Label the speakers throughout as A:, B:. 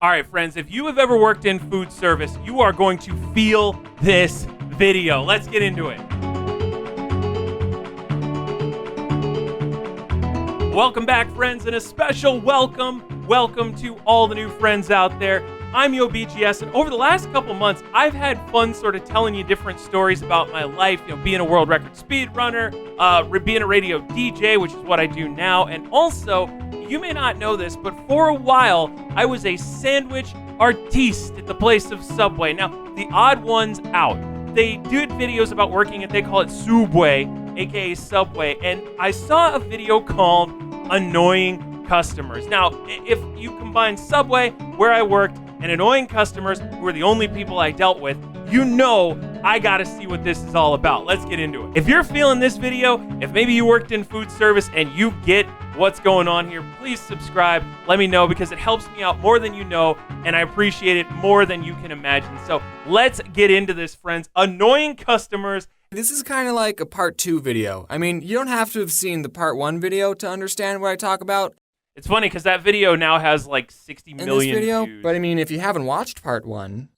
A: All right, friends, if you have ever worked in food service, you are going to feel this video. Let's get into it. Welcome back, friends, and a special welcome to all the new friends out there. I'm YoBGS, and over the last couple months, I've had fun sort of telling you different stories about my life, being a world record speedrunner, being a radio DJ, which is what I do now, and also, you may not know this, but for a while, I was a sandwich artiste at the place of Subway. Now, TheOdd1sOut, they did videos about working at, they call it Sooubway, aka Subway, and I saw a video called Annoying Customers. Now, if you combine Subway, where I worked, and annoying customers, who are the only people I dealt with, you know I gotta see what this is all about. Let's get into it. If you're feeling this video, if maybe you worked in food service and you get what's going on here, please subscribe. Let me know because it helps me out more than you know, and I appreciate it more than you can imagine. So let's get into this, friends. Annoying customers.
B: This is kind of like a part 2 video. I mean, you don't have to have seen the part 1 video to understand what I talk about.
A: It's funny because that video now has like 60 million views.
B: But I mean, if you haven't watched part 1,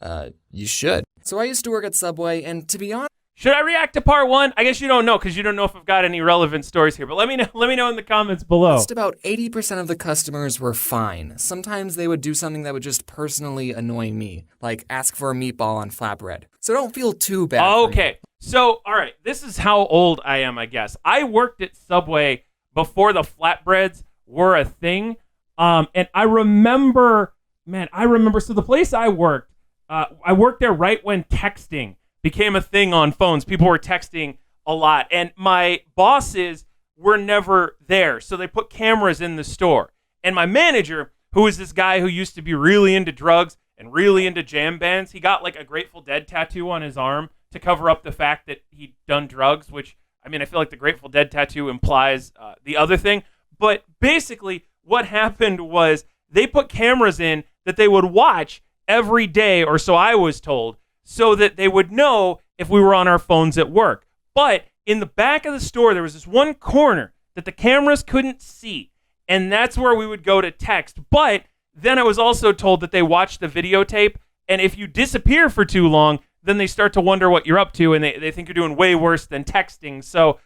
B: you should. So I used to work at Subway, and to be honest,
A: should I react to part 1? I guess you don't know because you don't know if I've got any relevant stories here. But let me know in the comments below.
B: just about 80% of the customers were fine. Sometimes they would do something that would just personally annoy me, like ask for a meatball on flatbread. So don't feel too bad.
A: Okay. So, all right, this is how old I am, I guess. I worked at Subway before the flatbreads were a thing. And I remember, so the place I worked there right when texting became a thing on phones. People were texting a lot, and my bosses were never there. So they put cameras in the store. And my manager, who was this guy who used to be really into drugs and really into jam bands, he got like a Grateful Dead tattoo on his arm to cover up the fact that he'd done drugs, which, I mean, I feel like the Grateful Dead tattoo implies the other thing. But basically, what happened was they put cameras in that they would watch every day, or so I was told, so that they would know if we were on our phones at work. But in the back of the store, there was this one corner that the cameras couldn't see, and that's where we would go to text. But then I was also told that they watched the videotape, and if you disappear for too long, then they start to wonder what you're up to, and they think you're doing way worse than texting. So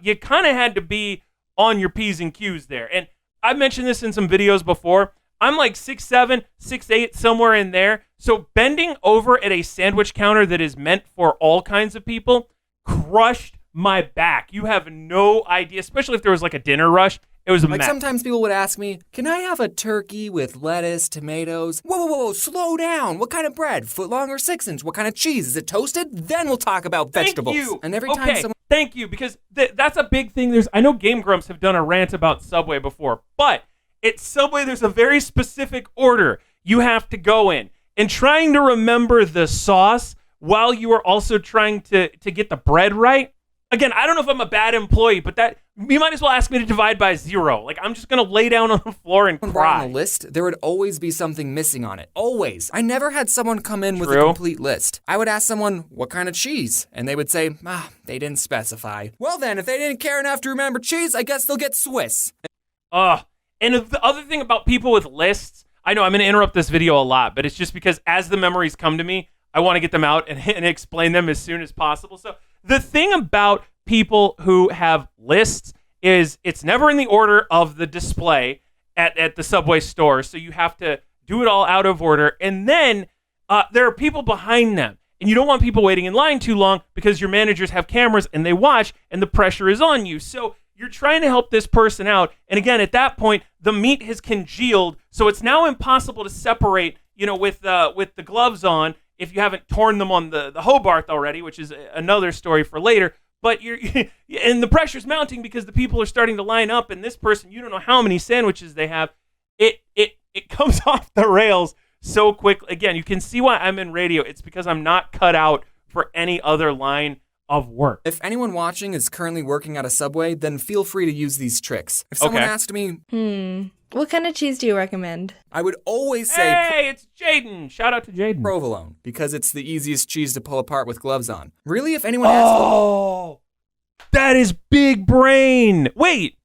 A: you kind of had to be on your P's and Q's there. And I've mentioned this in some videos before. I'm like 6'7", 6'8", somewhere in there. So bending over at a sandwich counter that is meant for all kinds of people crushed my back. You have no idea, especially if there was like a dinner rush. It was a mess.
B: Sometimes people would ask me, can I have a turkey with lettuce, tomatoes? Whoa, slow down. What kind of bread? Footlong or 6-inch? What kind of cheese? Is it toasted? Then we'll talk about vegetables.
A: Thank you.
B: And every time someone...
A: Thank you, because that's a big thing. I know Game Grumps have done a rant about Subway before, but at Subway, there's a very specific order you have to go in. And trying to remember the sauce while you are also trying to get the bread right. Again, I don't know if I'm a bad employee, but that you might as well ask me to divide by 0. Like, I'm just going to lay down on the floor and cry.
B: On a list, there would always be something missing on it. Always. I never had someone come in with a complete list. I would ask someone, what kind of cheese? And they would say, they didn't specify. Well then, if they didn't care enough to remember cheese, I guess they'll get Swiss.
A: And the other thing about people with lists, I know I'm going to interrupt this video a lot, but it's just because as the memories come to me, I want to get them out and explain them as soon as possible. So the thing about people who have lists is it's never in the order of the display at the Subway store. So you have to do it all out of order. And then there are people behind them. And you don't want people waiting in line too long because your managers have cameras and they watch and the pressure is on you. So you're trying to help this person out. And again, at that point, the meat has congealed. So it's now impossible to separate, with the gloves on if you haven't torn them on the Hobart already, which is another story for later. But and the pressure's mounting because the people are starting to line up, and this person, you don't know how many sandwiches they have. It comes off the rails so quickly. Again, you can see why I'm in radio. It's because I'm not cut out for any other line of work.
B: If anyone watching is currently working at a Subway, then feel free to use these tricks. If someone asked me,
C: what kind of cheese do you recommend?
B: I would always say,
A: hey, it's Jaden. Shout out to Jaden.
B: Provolone, because it's the easiest cheese to pull apart with gloves on. Really, if anyone asks...
A: Oh, that is big brain. Wait,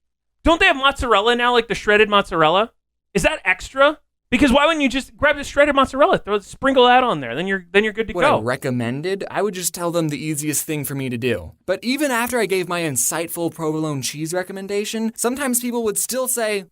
A: don't they have mozzarella now, like the shredded mozzarella? Is that extra? Because why wouldn't you just grab the shredded mozzarella, sprinkle that on there, then you're good to
B: What
A: go.
B: I recommended, I would just tell them the easiest thing for me to do. But even after I gave my insightful provolone cheese recommendation, sometimes people would still say,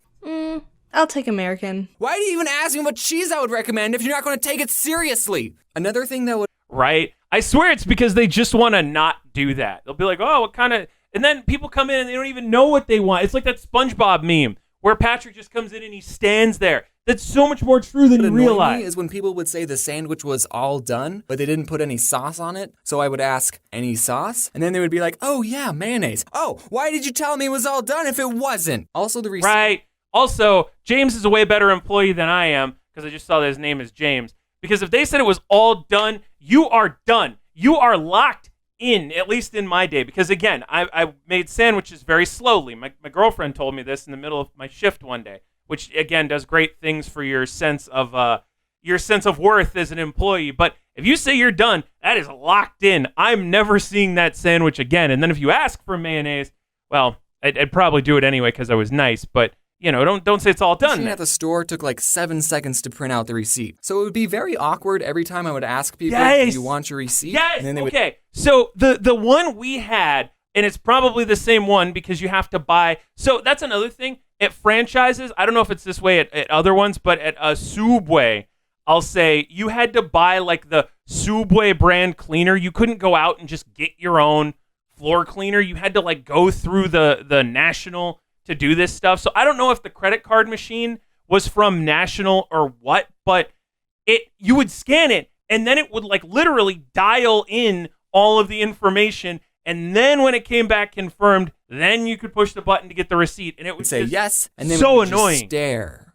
C: I'll take American.
B: why do you even ask me what cheese I would recommend if you're not going to take it seriously? Another thing that would...
A: Right? I swear it's because they just want to not do that. They'll be like, oh, what kind of... And then people come in and they don't even know what they want. It's like that SpongeBob meme where Patrick just comes in and he stands there. That's so much more true than you realize.
B: Me is when people would say the sandwich was all done, but they didn't put any sauce on it. So I would ask, any sauce? And then they would be like, oh yeah, mayonnaise. Oh, why did you tell me it was all done if it wasn't? Also the receipt.
A: Right. Also, James is a way better employee than I am because I just saw that his name is James. Because if they said it was all done, you are done. You are locked in, at least in my day. Because again, I made sandwiches very slowly. My girlfriend told me this in the middle of my shift one day, which again does great things for your sense of worth as an employee. But if you say you're done, that is locked in. I'm never seeing that sandwich again. And then if you ask for mayonnaise, well, I'd probably do it anyway because I was nice. But don't say it's all done.
B: The machine at the store took like 7 seconds to print out the receipt. So it would be very awkward every time I would ask people, do you want your receipt?
A: Yes,
B: and then they
A: okay. So the one we had, and it's probably the same one because you have to buy. So that's another thing. At franchises, I don't know if it's this way at other ones, but at a Sooubway, I'll say you had to buy like the Sooubway brand cleaner. You couldn't go out and just get your own floor cleaner. You had to like go through the National to do this stuff. So I don't know if the credit card machine was from National or what, but you would scan it and then it would like literally dial in all of the information. And then when it came back confirmed, then you could push the button to get the receipt. And it would
B: say yes, and then
A: so
B: we would
A: annoying.
B: Just stare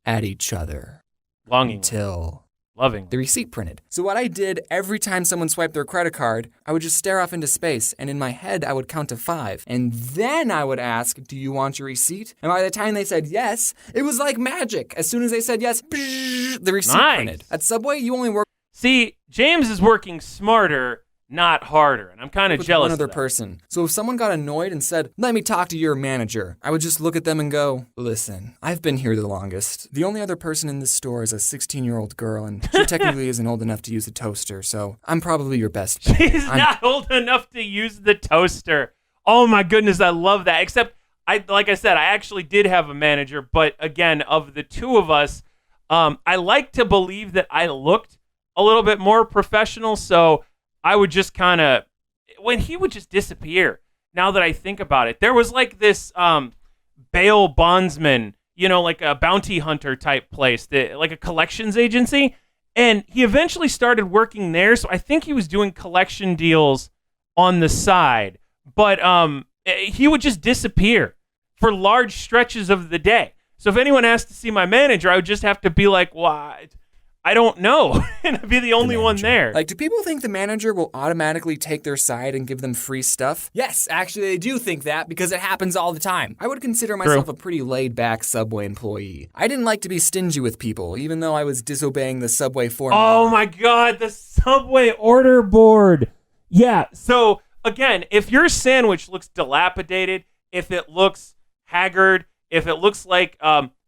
B: at each other
A: longing
B: until
A: loving
B: the receipt printed. So what I did every time someone swiped their credit card, I would just stare off into space, and in my head I would count to 5, and then I would ask, do you want your receipt? And by the time they said yes, it was like magic. As soon as they said yes, the receipt printed. At Subway, you only work.
A: See, James is working smarter, not harder, and I'm kind of jealous
B: one other
A: of that.
B: person. So if someone got annoyed and said, let me talk to your manager, I would just look at them and go, listen, I've been here the longest. The only other person in this store is a 16-year-old girl, and she technically isn't old enough to use a toaster, so I'm probably your best bet.
A: She's not old enough to use the toaster. Oh my goodness, I love that. Except, like I said, I actually did have a manager, but again, of the two of us, I like to believe that I looked a little bit more professional, so I would just kind of, when he would just disappear, now that I think about it, there was like this bail bondsman, like a bounty hunter type place, like a collections agency. And he eventually started working there. So I think he was doing collection deals on the side. But he would just disappear for large stretches of the day. So if anyone asked to see my manager, I would just have to be like, well, I don't know. And I'd be the only one there.
B: Like, do people think the manager will automatically take their side and give them free stuff? Yes, actually, they do think that because it happens all the time. I would consider myself a pretty laid-back Subway employee. I didn't like to be stingy with people, even though I was disobeying the Subway formula.
A: Oh my God, the Subway order board. Yeah, so again, if your sandwich looks dilapidated, if it looks haggard, if it looks like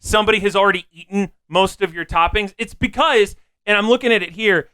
A: somebody has already eaten most of your toppings, it's because, and I'm looking at it here,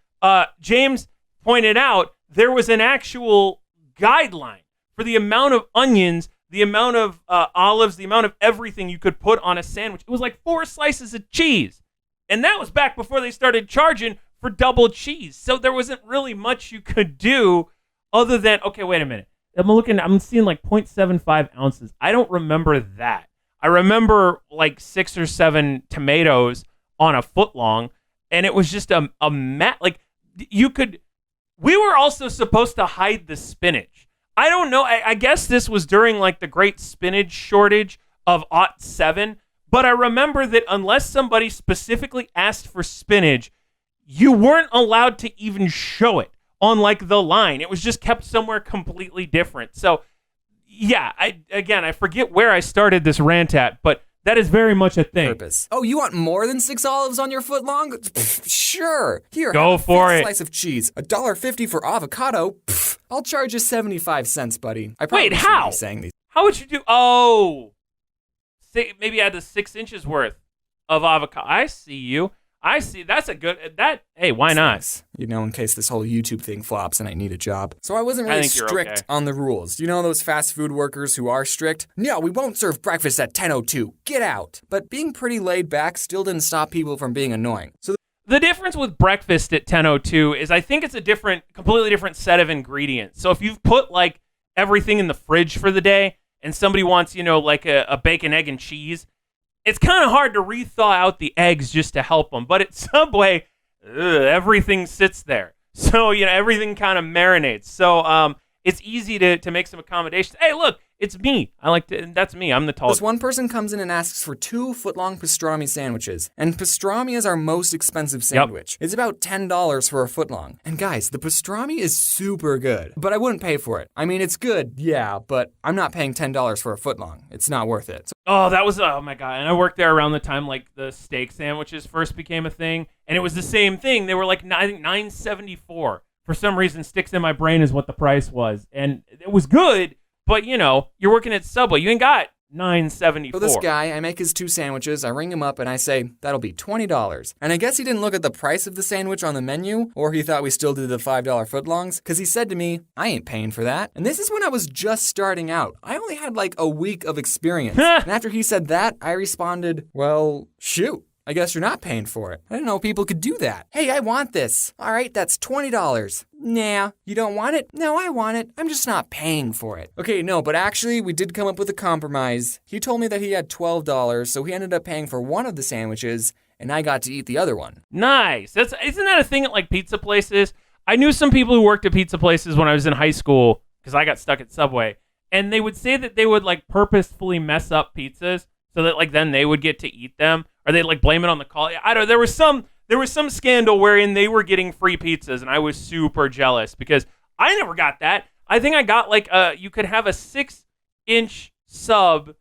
A: James pointed out there was an actual guideline for the amount of onions, the amount of olives, the amount of everything you could put on a sandwich. It was like 4 slices of cheese. And that was back before they started charging for double cheese. So there wasn't really much you could do other than, okay, wait a minute. I'm seeing like 0.75 ounces. I don't remember that. I remember like 6 or 7 tomatoes on a foot long, and it was just a like we were also supposed to hide the spinach. I don't know. I guess this was during like the great spinach shortage of '07, but I remember that unless somebody specifically asked for spinach, you weren't allowed to even show it on like the line. It was just kept somewhere completely different. So yeah, I forget where I started this rant at, but that is very much a thing.
B: Purpose. Oh, you want more than 6 olives on your foot long? Pfft, sure. Here,
A: go
B: have
A: for
B: a
A: it.
B: Slice of cheese. $1.50 for avocado. Pfft, I'll charge you 75 cents, buddy.
A: Wait, how?
B: Be saying these.
A: How would you do? Oh, maybe add the 6 inches worth. of avocado. I see you. I see. That's a good. Hey, why not?
B: Nice. In case this whole YouTube thing flops and I need a job. So I wasn't really strict on the rules. Those fast food workers who are strict? No, we won't serve breakfast at 10:02. Get out. But being pretty laid back still didn't stop people from being annoying. So
A: the difference with breakfast at 10:02 is I think it's a completely different set of ingredients. So if you've put like everything in the fridge for the day and somebody wants, like a bacon, egg, and cheese, it's kind of hard to re-thaw out the eggs just to help them. But at Subway, everything sits there. So, everything kind of marinates. So it's easy to make some accommodations. Hey, look, it's me. That's me. I'm the tallest.
B: This one person comes in and asks for 2 foot-long pastrami sandwiches. And pastrami is our most expensive sandwich. Yep. It's about $10 for a foot-long. And guys, the pastrami is super good. But I wouldn't pay for it. I mean, it's good, yeah, but I'm not paying $10 for a foot-long. It's not worth it.
A: Oh, oh my God. And I worked there around the time like the steak sandwiches first became a thing. And it was the same thing. They were like, I think $9.74. For some reason, sticks in my brain is what the price was. And it was good. But, you're working at Subway. You ain't got $9.74.
B: So this guy, I make his 2 sandwiches, I ring him up, and I say, that'll be $20. And I guess he didn't look at the price of the sandwich on the menu, or he thought we still did the $5 footlongs, because he said to me, I ain't paying for that. And this is when I was just starting out. I only had like a week of experience. And after he said that, I responded, well, shoot. I guess you're not paying for it. I didn't know people could do that. Hey, I want this. All right, that's $20. Nah, you don't want it? No, I want it. I'm just not paying for it. Okay, no, but actually, we did come up with a compromise. He told me that he had $12, so he ended up paying for one of the sandwiches, and I got to eat the other one.
A: Nice. Isn't that a thing at like pizza places? I knew some people who worked at pizza places when I was in high school, because I got stuck at Subway, and they would say that they would like purposefully mess up pizzas so that like then they would get to eat them. Or they like blame it on the call. I don't know. There was some scandal wherein they were getting free pizzas, and I was super jealous because I never got that. I think I got like you could have a 6-inch sub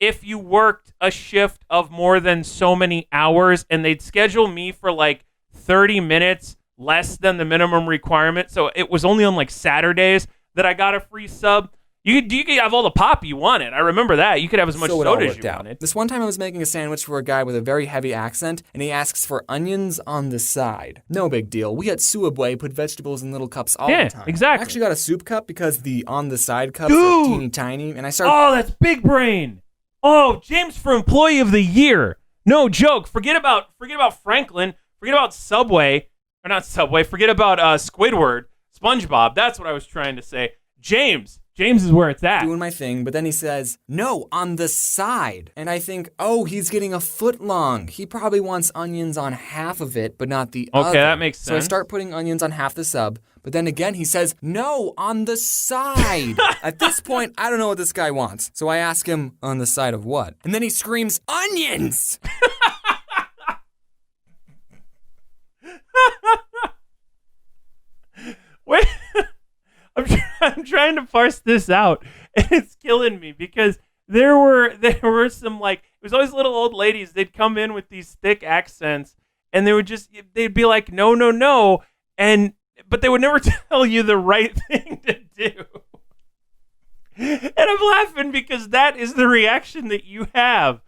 A: if you worked a shift of more than so many hours, and they'd schedule me for like 30 minutes less than the minimum requirement. So it was only on like Saturdays that I got a free sub. You could have all the pop you wanted. I remember that. You could have as much soda as you wanted.
B: This one time I was making a sandwich for a guy with a very heavy accent, and he asks for onions on the side. No big deal. We at Sooubway put vegetables in little cups all the time.
A: Yeah, exactly.
B: I actually got a soup cup because the on the side cups are teeny tiny, and I started...
A: Oh, that's big brain. Oh, James for Employee of the Year. No joke. Forget about Franklin. Forget about Subway. Or not Subway. Forget about Squidward. SpongeBob. That's what I was trying to say. James is where it's at.
B: Doing my thing, but then he says, no, on the side. And I think, oh, he's getting a foot long. He probably wants onions on half of it, but not the other.
A: Okay, that makes sense.
B: So I start putting onions on half the sub, but then again, he says, no, on the side. At this point, I don't know what this guy wants. So I ask him, on the side of what? And then he screams, onions!
A: Wait. I'm trying to parse this out, and it's killing me because there were some like it was always little old ladies. They'd come in with these thick accents, and they'd be like no, but they would never tell you the right thing to do. And I'm laughing because that is the reaction that you have.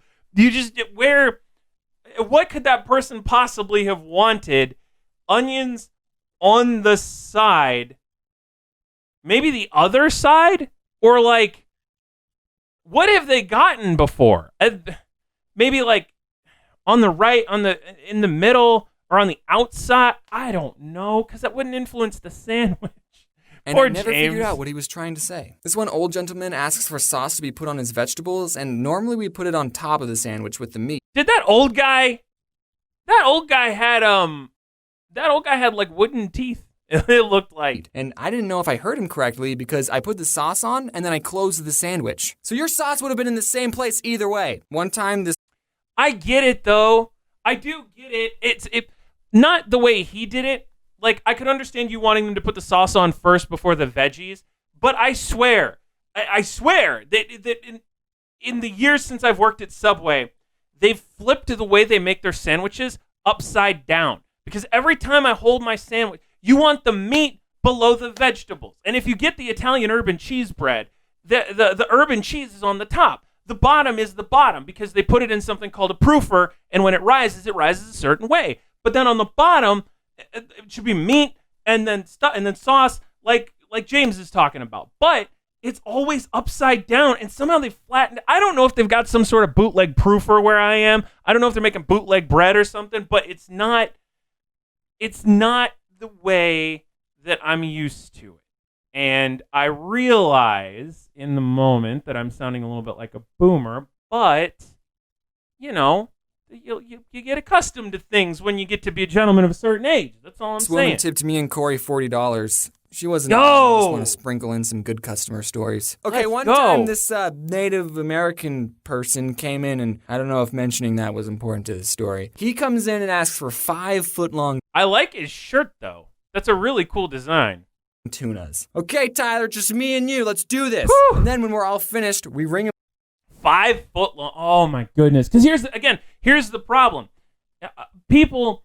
A: What could that person possibly have wanted? Onions on the side. Maybe the other side? Or like, what have they gotten before? Maybe like on the right, in the middle, or on the outside? I don't know, because that wouldn't influence the sandwich.
B: And I never figured out what he was trying to say. This one old gentleman asks for sauce to be put on his vegetables, and normally we put it on top of the sandwich with the meat.
A: Did that old guy had like wooden teeth. It looked like.
B: And I didn't know if I heard him correctly because I put the sauce on and then I closed the sandwich. So your sauce would have been in the same place either way. One time this...
A: I get it though. I do get it. It's not the way he did it. Like, I could understand you wanting them to put the sauce on first before the veggies, but I swear that in the years since I've worked at Subway, they've flipped the way they make their sandwiches upside down. Because every time I hold my sandwich, you want the meat below the vegetables. And if you get the Italian urban cheese bread, the urban cheese is on the top. the bottom is the bottom because they put it in something called a proofer, and when it rises a certain way. But then on the bottom, it should be meat and then sauce, like James is talking about. But it's always upside down, and somehow they flattened. I don't know if they've got some sort of bootleg proofer where I am. I don't know if they're making bootleg bread or something, but it's not the way that I'm used to it. And I realize in the moment that I'm sounding a little bit like a boomer, but, you get accustomed to things when you get to be a gentleman of a certain age. That's all I'm saying. This woman
B: tipped me and Corey $40. She wasn't. I just want to sprinkle in some good customer stories. Okay, one time this Native American person came in, and I don't know if mentioning that was important to the story. He comes in and asks for 5-foot-long.
A: I like his shirt, though. That's a really cool design.
B: Tunas. Okay, Tyler, just me and you. Let's do this.
A: Whew.
B: And then when we're all finished, we ring him.
A: 5 foot long. Oh my goodness. Because here's the problem. People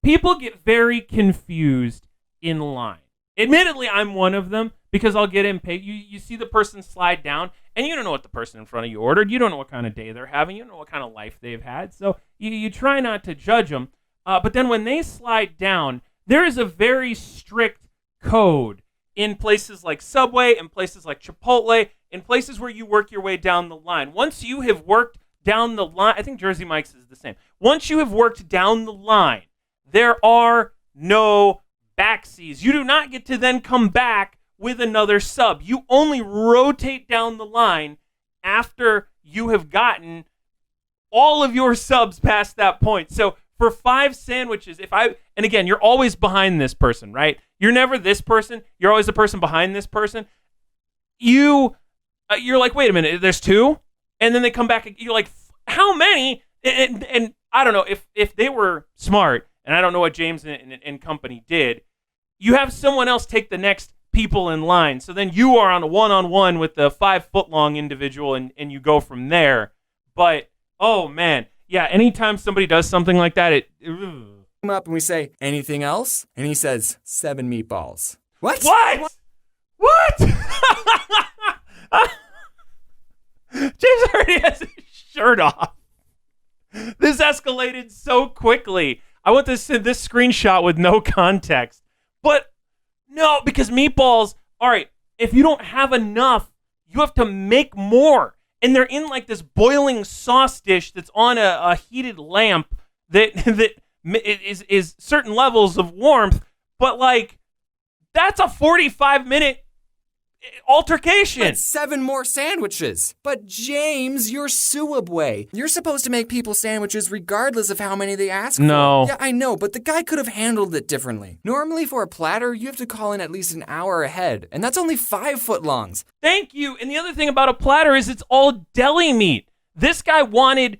A: get very confused in line. Admittedly, I'm one of them because I'll get impatient. You see the person slide down, and you don't know what the person in front of you ordered. You don't know what kind of day they're having. You don't know what kind of life they've had. So you try not to judge them. But then when they slide down, there is a very strict code in places like Subway, in places like Chipotle, in places where you work your way down the line. Once you have worked down the line, I think Jersey Mike's is the same. Once you have worked down the line, there are no backsies. You do not get to then come back with another sub. You only rotate down the line after you have gotten all of your subs past that point. So for 5 sandwiches, and again, you're always behind this person, right? You're never this person. You're always the person behind this person. You're like, wait a minute, there's 2? And then they come back, and you're like, how many? And I don't know, if they were smart, and I don't know what James and company did, you have someone else take the next people in line. So then you are on a one-on-one with the 5-foot-long individual, and you go from there. But, oh, man. Yeah, anytime somebody does something like that,
B: Come up and we say, anything else? And he says, 7 meatballs. What?
A: James already has his shirt off. This escalated so quickly. I want this screenshot with no context. But no, because meatballs, all right, if you don't have enough, you have to make more. And they're in like this boiling sauce dish that's on a heated lamp that is certain levels of warmth. But like, that's a 45-minute altercation.
B: That's 7 more sandwiches. But James, you're Sooubway. You're supposed to make people sandwiches regardless of how many they ask
A: No.
B: for. Yeah, I know, but the guy could have handled it differently. Normally for a platter, you have to call in at least an hour ahead, and that's only 5-foot-longs.
A: Thank you. And the other thing about a platter is it's all deli meat. This guy wanted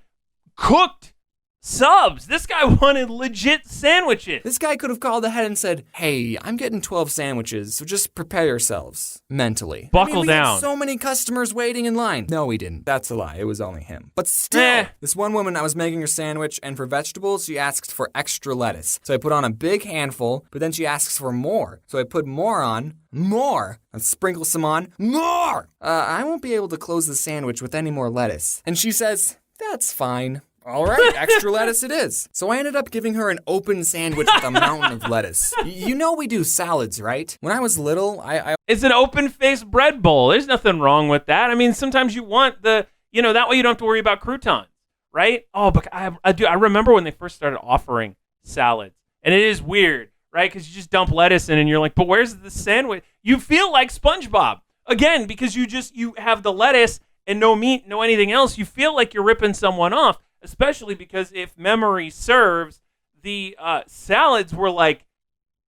A: cooked subs. This guy wanted legit sandwiches.
B: This guy could have called ahead and said, hey, I'm getting 12 sandwiches, so just prepare yourselves mentally.
A: Buckle
B: we
A: down.
B: Had so many customers waiting in line. No, he didn't. That's a lie. It was only him. But still, this one woman, I was making her sandwich, and for vegetables, she asked for extra lettuce. So I put on a big handful, but then she asks for more. So I put more on. More. And sprinkle some on. More! I won't be able to close the sandwich with any more lettuce. And she says, that's fine. All right, extra lettuce it is. So I ended up giving her an open sandwich with a mountain of lettuce. You know we do salads, right? When I was little,
A: It's an open-faced bread bowl. There's nothing wrong with that. I mean, sometimes you want that way you don't have to worry about croutons, right? Oh, but I remember when they first started offering salads. And it is weird, right? Because you just dump lettuce in and you're like, but where's the sandwich? You feel like SpongeBob. Again, because you have the lettuce and no meat, no anything else. You feel like you're ripping someone off. Especially because if memory serves, the salads were like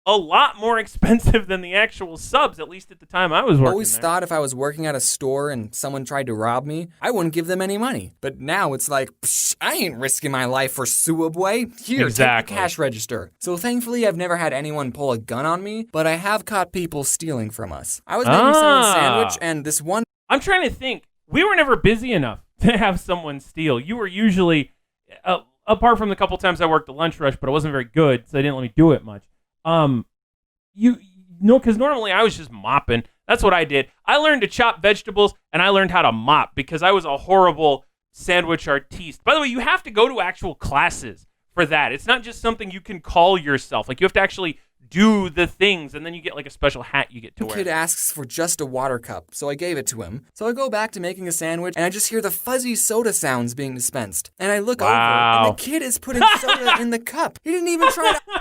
A: a lot more expensive than the actual subs, at least at the time I was working
B: I always
A: there.
B: thought if I was working at a store and someone tried to rob me, I wouldn't give them any money. But now it's like, I ain't risking my life for Sooubway. Here,
A: Exactly.
B: Take the cash register. So thankfully, I've never had anyone pull a gun on me, but I have caught people stealing from us. I was making someone's sandwich, and this one...
A: I'm trying to think. We were never busy enough to have someone steal. You were usually, apart from the couple times I worked the lunch rush, but it wasn't very good, so they didn't let me do it much. Because normally I was just mopping. That's what I did. I learned to chop vegetables, and I learned how to mop because I was a horrible sandwich artiste. By the way, you have to go to actual classes for that. It's not just something you can call yourself. Like, you have to actually do the things, and then you get like a special hat you get to wear.
B: The kid asks for just a water cup, so I gave it to him. So I go back to making a sandwich, and I just hear the fuzzy soda sounds being dispensed. And I look over, and the kid is putting soda in the cup. He didn't even try to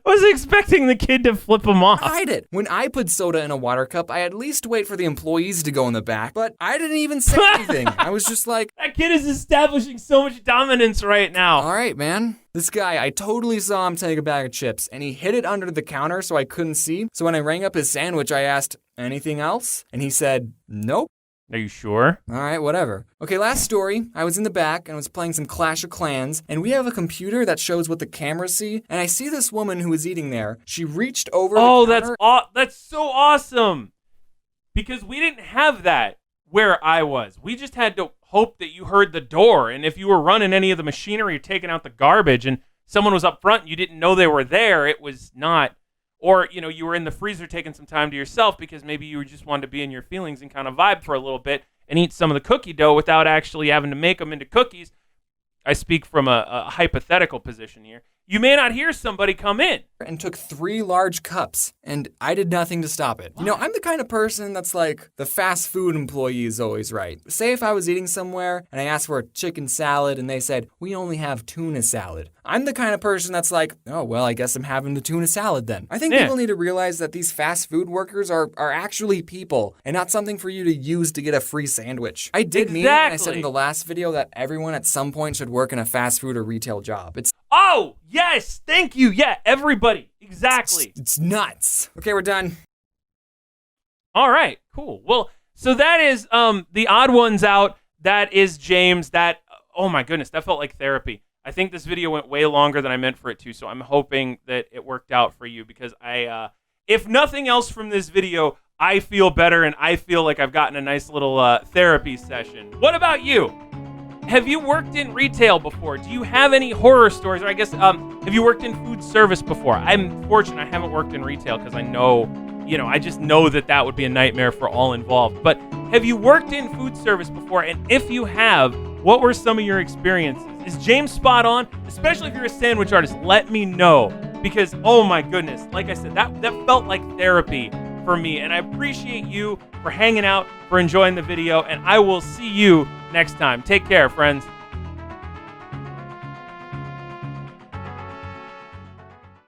A: I was expecting the kid to flip him off.
B: hide it. When I put soda in a water cup, I at least wait for the employees to go in the back. But I didn't even say anything. I was just like,
A: That kid is establishing so much dominance right now.
B: all right, man. This guy, I totally saw him take a bag of chips, and he hid it under the counter so I couldn't see. So when I rang up his sandwich, I asked, anything else? And he said, nope.
A: Are you sure?
B: All right, whatever. Okay, last story. I was in the back and was playing some Clash of Clans, and we have a computer that shows what the cameras see, and I see this woman who was eating there. She reached over the counter.
A: That's so awesome. Because we didn't have that where I was. We just had to hope that you heard the door, and if you were running any of the machinery or taking out the garbage and someone was up front and you didn't know they were there, it was not. Or, you were in the freezer taking some time to yourself because maybe you just wanted to be in your feelings and kind of vibe for a little bit and eat some of the cookie dough without actually having to make them into cookies. I speak from a hypothetical position here. You may not hear somebody come in.
B: And took 3 large cups, and I did nothing to stop it.
A: What?
B: I'm the kind of person that's like, the fast food employee is always right. Say if I was eating somewhere and I asked for a chicken salad and they said, we only have tuna salad. I'm the kind of person that's like, oh, well, I guess I'm having the tuna salad then. I think people need to realize that these fast food workers are actually people and not something for you to use to get a free sandwich. I did mean, and I said in the last video, that everyone at some point should work in a fast food or retail job.
A: Oh, yes, thank you. Yeah, everybody. Exactly.
B: It's nuts. Okay, we're done.
A: All right, cool. Well, so that is the Odd Ones Out. That is James. Oh my goodness, that felt like therapy. I think this video went way longer than I meant for it to, so I'm hoping that it worked out for you because if nothing else from this video, I feel better and I feel like I've gotten a nice little therapy session. What about you? Have you worked in retail before? Do you have any horror stories? Or I guess, have you worked in food service before? I'm fortunate I haven't worked in retail because I know, I just know that would be a nightmare for all involved. But have you worked in food service before? And if you have, what were some of your experiences? Is James spot on? Especially if you're a sandwich artist, let me know. Because, oh my goodness, like I said, that felt like therapy for me. And I appreciate you for hanging out, for enjoying the video, and I will see you next time. Take care, friends.